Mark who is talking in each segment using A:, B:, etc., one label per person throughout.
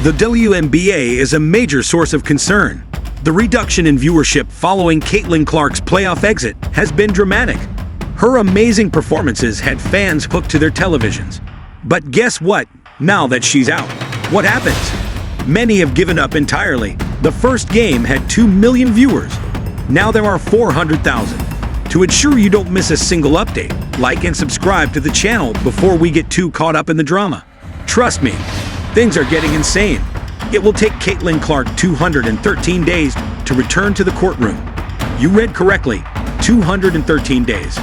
A: The WNBA is a major source of concern. The reduction in viewership following Caitlin Clark's playoff exit has been dramatic. Her amazing performances had fans hooked to their televisions. But guess what? Now that she's out, what happens? Many have given up entirely. The first game had 2 million viewers. Now there are 400,000. To ensure you don't miss a single update, like and subscribe to the channel before we get too caught up in the drama. Trust me, things are getting insane. It will take Caitlin Clark 213 days to return to the courtroom. You read correctly, 213 days.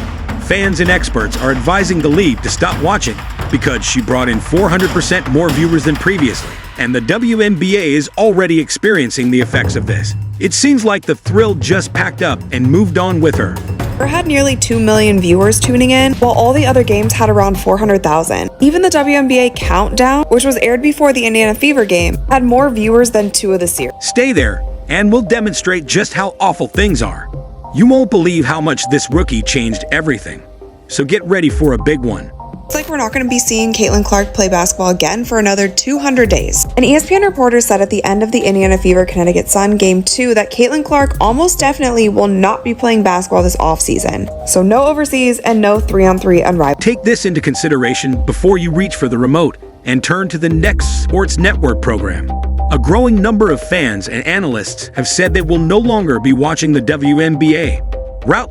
A: Fans and experts are advising the league to stop watching because she brought in 400% more viewers than previously, and the WNBA is already experiencing the effects of this. It seems like the thrill just packed up and moved on with her.
B: Had nearly 2 million viewers tuning in, while all the other games had around 400,000. Even the WNBA Countdown, which was aired before the Indiana Fever game, had more viewers than 2 of the series.
A: Stay there, and we'll demonstrate just how awful things are. You won't believe how much this rookie changed everything. So get ready for a big one.
B: It's like we're not going to be seeing Caitlin Clark play basketball again for another 200 days. An ESPN reporter said at the end of the Indiana Fever Connecticut Sun Game 2 that Caitlin Clark almost definitely will not be playing basketball this offseason. So no overseas and no 3-on-3 unrivaled.
A: Take this into consideration before you reach for the remote and turn to the next sports network program. A growing number of fans and analysts have said they will no longer be watching the WNBA.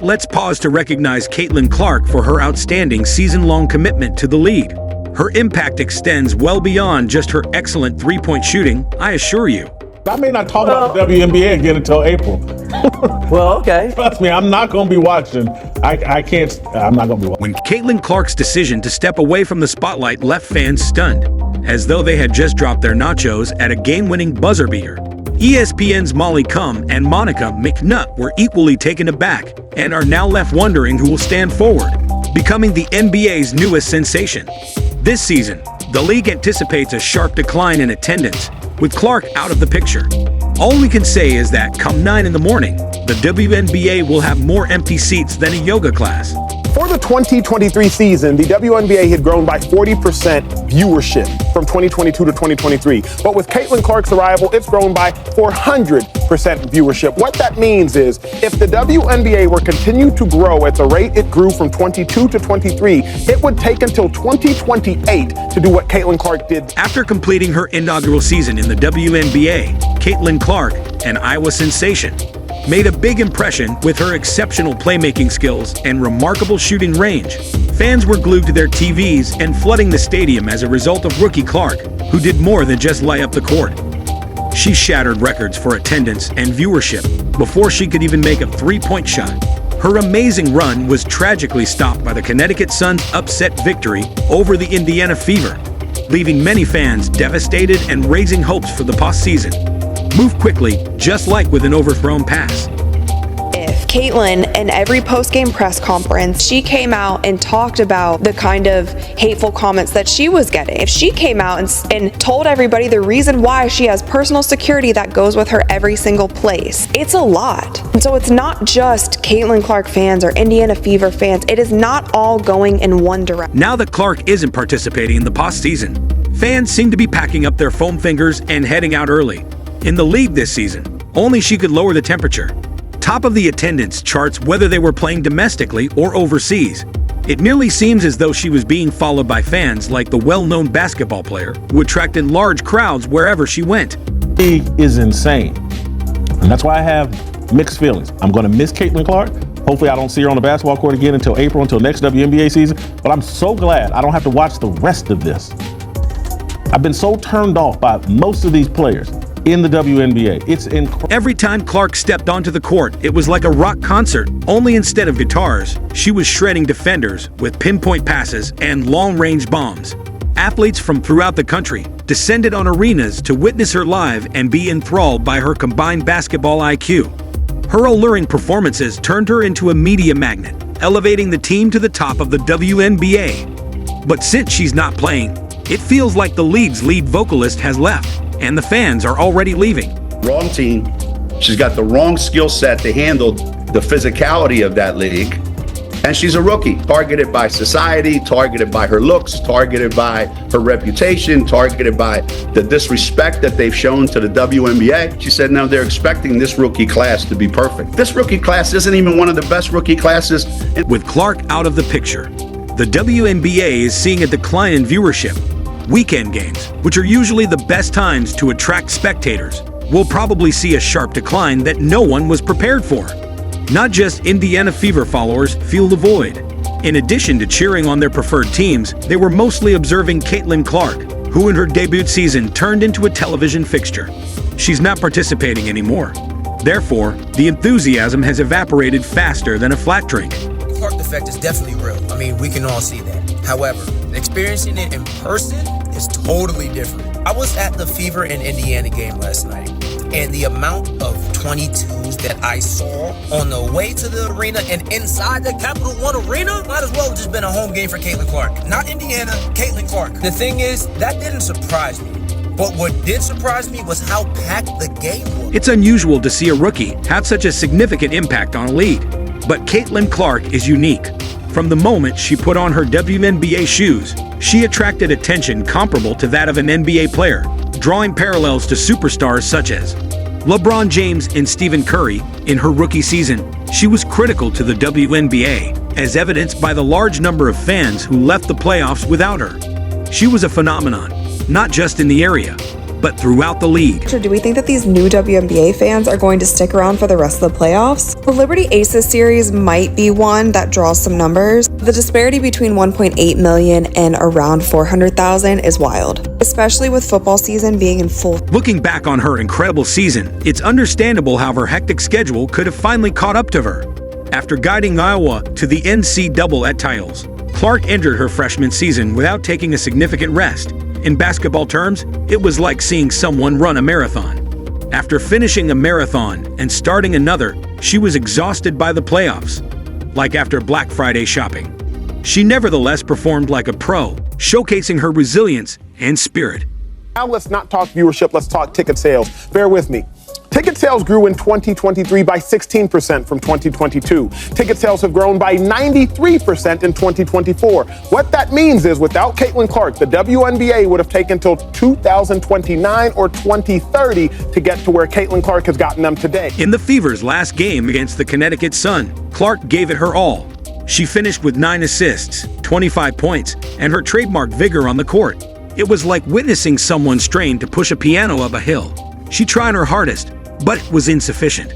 A: Let's pause to recognize Caitlin Clark for her outstanding season-long commitment to the league. Her impact extends well beyond just her excellent three-point shooting, I assure you.
C: I may not talk about the WNBA again until April.
D: Well, okay.
C: Trust me, I'm not going to be watching. I'm not going to be watching.
A: When Caitlin Clark's decision to step away from the spotlight left fans stunned, as though they had just dropped their nachos at a game-winning buzzer beater. ESPN's Molly Cum and Monica McNutt were equally taken aback and are now left wondering who will stand forward, becoming the NBA's newest sensation. This season, the league anticipates a sharp decline in attendance, with Clark out of the picture. All we can say is that come 9 in the morning, the WNBA will have more empty seats than a yoga class.
E: For the 2023 season, the WNBA had grown by 40% viewership from 2022 to 2023. But with Caitlin Clark's arrival, it's grown by 400% viewership. What that means is if the WNBA were continue to grow at the rate it grew from 22 to 23, it would take until 2028 to do what Caitlin Clark did.
A: After completing her inaugural season in the WNBA, Caitlin Clark, an Iowa sensation, made a big impression with her exceptional playmaking skills and remarkable shooting range. Fans were glued to their TVs and flooding the stadium as a result of rookie Clark, who did more than just light up the court. She shattered records for attendance and viewership before she could even make a three-point shot. Her amazing run was tragically stopped by the Connecticut Sun's upset victory over the Indiana Fever, leaving many fans devastated and raising hopes for the postseason. Move quickly, just like with an overthrown pass.
B: If Caitlin, in every post-game press conference, she came out and talked about the kind of hateful comments that she was getting. If she came out and told everybody the reason why she has personal security that goes with her every single place, it's a lot. And so it's not just Caitlin Clark fans or Indiana Fever fans. It is not all going in one direction.
A: Now that Clark isn't participating in the postseason, fans seem to be packing up their foam fingers and heading out early. In the league this season, only she could lower the temperature. Top of the attendance charts whether they were playing domestically or overseas. It nearly seems as though she was being followed by fans like the well-known basketball player who attracted large crowds wherever she went.
C: The league is insane. And that's why I have mixed feelings. I'm going to miss Caitlin Clark. Hopefully I don't see her on the basketball court again until April, until next WNBA season. But I'm so glad I don't have to watch the rest of this. I've been so turned off by most of these players in the WNBA. It's incredible.
A: Every time Clark stepped onto the court, it was like a rock concert, only instead of guitars, she was shredding defenders with pinpoint passes and long-range bombs. Athletes from throughout the country descended on arenas to witness her live and be enthralled by her combined basketball IQ. Her alluring performances turned her into a media magnet, elevating the team to the top of the WNBA. But since she's not playing, it feels like the league's lead vocalist has left, and the fans are already leaving.
F: Wrong team. She's got the wrong skill set to handle the physicality of that league. And she's a rookie, targeted by society, targeted by her looks, targeted by her reputation, targeted by the disrespect that they've shown to the WNBA. She said now they're expecting this rookie class to be perfect. This rookie class isn't even one of the best rookie classes.
A: With Clark out of the picture, the WNBA is seeing a decline in viewership. Weekend games, which are usually the best times to attract spectators, will probably see a sharp decline that no one was prepared for. Not just Indiana Fever followers feel the void. In addition to cheering on their preferred teams, they were mostly observing Caitlin Clark, who in her debut season turned into a television fixture. She's not participating anymore. Therefore, the enthusiasm has evaporated faster than a flat drink.
G: The Clark effect is definitely real. I mean, we can all see that. However, experiencing it in person is totally different. I was at the Fever and Indiana game last night, and the amount of 22s that I saw on the way to the arena and inside the Capital One Arena might as well have just been a home game for Caitlin Clark. Not Indiana, Caitlin Clark. The thing is, that didn't surprise me. But what did surprise me was how packed the game was.
A: It's unusual to see a rookie have such a significant impact on a league. But Caitlin Clark is unique. From the moment she put on her WNBA shoes, she attracted attention comparable to that of an NBA player, drawing parallels to superstars such as LeBron James and Stephen Curry. In her rookie season, she was critical to the WNBA, as evidenced by the large number of fans who left the playoffs without her. She was a phenomenon, not just in the area, but throughout the league.
B: Do we think that these new WNBA fans are going to stick around for the rest of the playoffs? The Liberty Aces series might be one that draws some numbers. The disparity between 1.8 million and around 400,000 is wild, especially with football season being in full.
A: Looking back on her incredible season, it's understandable how her hectic schedule could have finally caught up to her. After guiding Iowa to the NC double at titles, Clark entered her freshman season without taking a significant rest. In basketball terms, it was like seeing someone run a marathon. After finishing a marathon and starting another, she was exhausted by the playoffs, like after Black Friday shopping. She nevertheless performed like a pro, showcasing her resilience and spirit.
E: Now let's not talk viewership, let's talk ticket sales. Bear with me. Ticket sales grew in 2023 by 16% from 2022. Ticket sales have grown by 93% in 2024. What that means is without Caitlin Clark, the WNBA would have taken till 2029 or 2030 to get to where Caitlin Clark has gotten them today.
A: In the Fever's last game against the Connecticut Sun, Clark gave it her all. She finished with 9 assists, 25 points, and her trademark vigor on the court. It was like witnessing someone strain to push a piano up a hill. She tried her hardest, but was insufficient.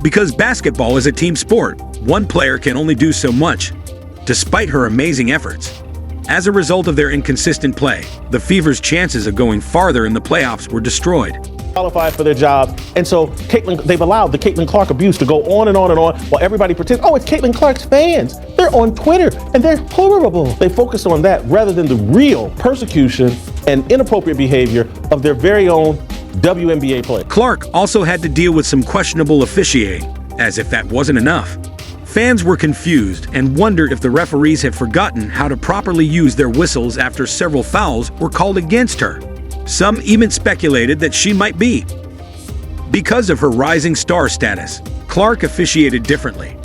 A: Because basketball is a team sport, one player can only do so much, despite her amazing efforts. As a result of their inconsistent play, the Fever's chances of going farther in the playoffs were destroyed.
C: Qualified for their jobs, and so they've allowed the Caitlin Clark abuse to go on and on and on while everybody pretends, oh, it's Caitlin Clark's fans. They're on Twitter and they're horrible. They focus on that rather than the real persecution and inappropriate behavior of their very own WNBA player.
A: Clark also had to deal with some questionable officiating, as if that wasn't enough. Fans were confused and wondered if the referees had forgotten how to properly use their whistles after several fouls were called against her. Some even speculated that she might be. Because of her rising star status, Clark officiated differently,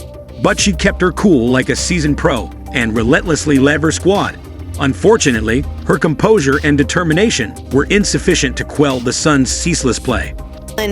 A: but she kept her cool like a seasoned pro and relentlessly led her squad. Unfortunately, her composure and determination were insufficient to quell the Suns' ceaseless play.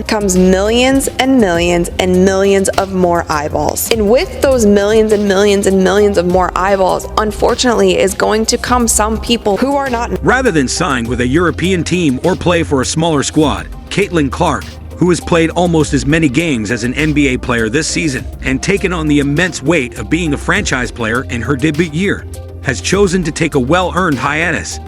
B: Comes millions and millions and millions of more eyeballs. And with those millions and millions and millions of more eyeballs, unfortunately, is going to come some people who are not.
A: Rather than sign with a European team or play for a smaller squad, Caitlin Clark, who has played almost as many games as an NBA player this season and taken on the immense weight of being a franchise player in her debut year, has chosen to take a well-earned hiatus.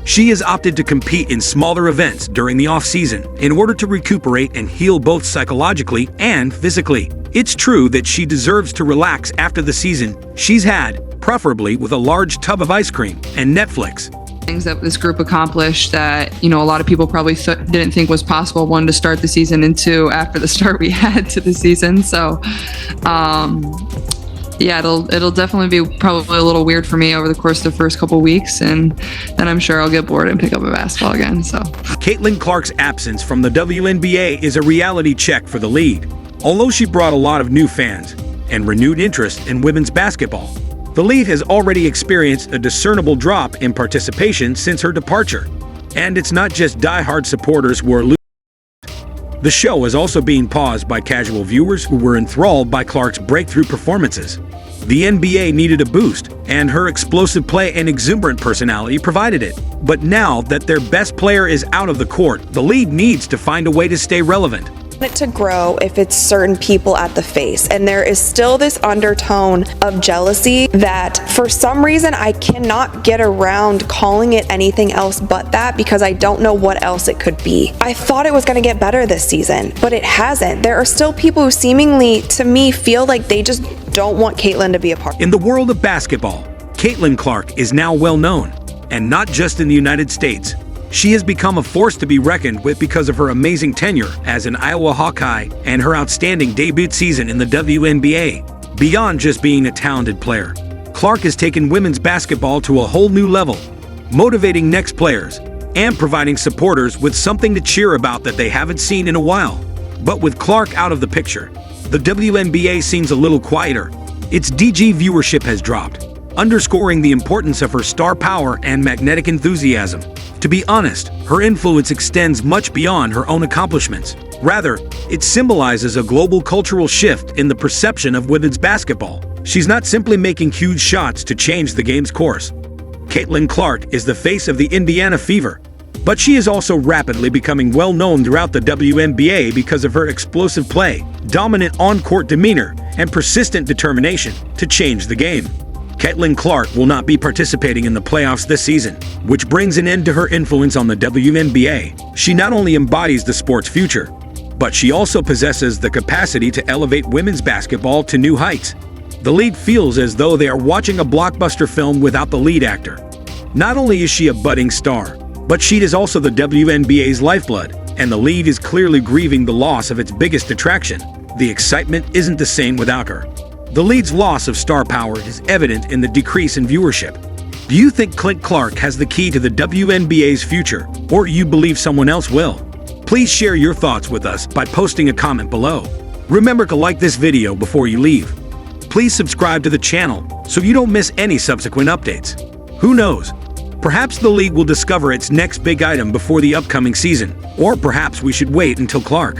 A: She has opted to compete in smaller events during the off-season in order to recuperate and heal both psychologically and physically. It's true that she deserves to relax after the season she's had, preferably with a large tub of ice cream and Netflix.
H: Things that this group accomplished that, a lot of people probably didn't think was possible, one, to start the season, and two, after the start we had to the season. So, yeah, it'll definitely be probably a little weird for me over the course of the first couple weeks, and then I'm sure I'll get bored and pick up a basketball again. So
A: Caitlin Clark's absence from the WNBA is a reality check for the league. Although she brought a lot of new fans, and renewed interest in women's basketball. The league has already experienced a discernible drop in participation since her departure. And it's not just die-hard supporters who are losing. The show is also being paused by casual viewers who were enthralled by Clark's breakthrough performances. The NBA needed a boost, and her explosive play and exuberant personality provided it. But now that their best player is out of the court, the league needs to find a way to stay relevant.
B: It to grow if it's certain people at the face, and there is still this undertone of jealousy that for some reason I cannot get around calling it anything else but that, because I don't know what else it could be. I thought it was going to get better this season, but it hasn't. There are still people who seemingly, to me, feel like they just don't want Caitlin to be a part.
A: In the world of basketball, Caitlin Clark is now well known, and not just in the United States. She has become a force to be reckoned with because of her amazing tenure as an Iowa Hawkeye and her outstanding debut season in the WNBA. Beyond just being a talented player, Clark has taken women's basketball to a whole new level, motivating next players and providing supporters with something to cheer about that they haven't seen in a while. But with Clark out of the picture, the WNBA seems a little quieter. Its DG viewership has dropped, underscoring the importance of her star power and magnetic enthusiasm. To be honest, her influence extends much beyond her own accomplishments. Rather, it symbolizes a global cultural shift in the perception of women's basketball. She's not simply making huge shots to change the game's course. Caitlin Clark is the face of the Indiana Fever, but she is also rapidly becoming well known throughout the WNBA because of her explosive play, dominant on-court demeanor, and persistent determination to change the game. Caitlin Clark will not be participating in the playoffs this season, which brings an end to her influence on the WNBA. She not only embodies the sport's future, but she also possesses the capacity to elevate women's basketball to new heights. The league feels as though they are watching a blockbuster film without the lead actor. Not only is she a budding star, but she is also the WNBA's lifeblood, and the league is clearly grieving the loss of its biggest attraction. The excitement isn't the same without her. The league's loss of star power is evident in the decrease in viewership. Do you think Clint Clark has the key to the WNBA's future, or you believe someone else will? Please share your thoughts with us by posting a comment below. Remember to like this video before you leave. Please subscribe to the channel so you don't miss any subsequent updates. Who knows? Perhaps the league will discover its next big item before the upcoming season, or perhaps we should wait until Clark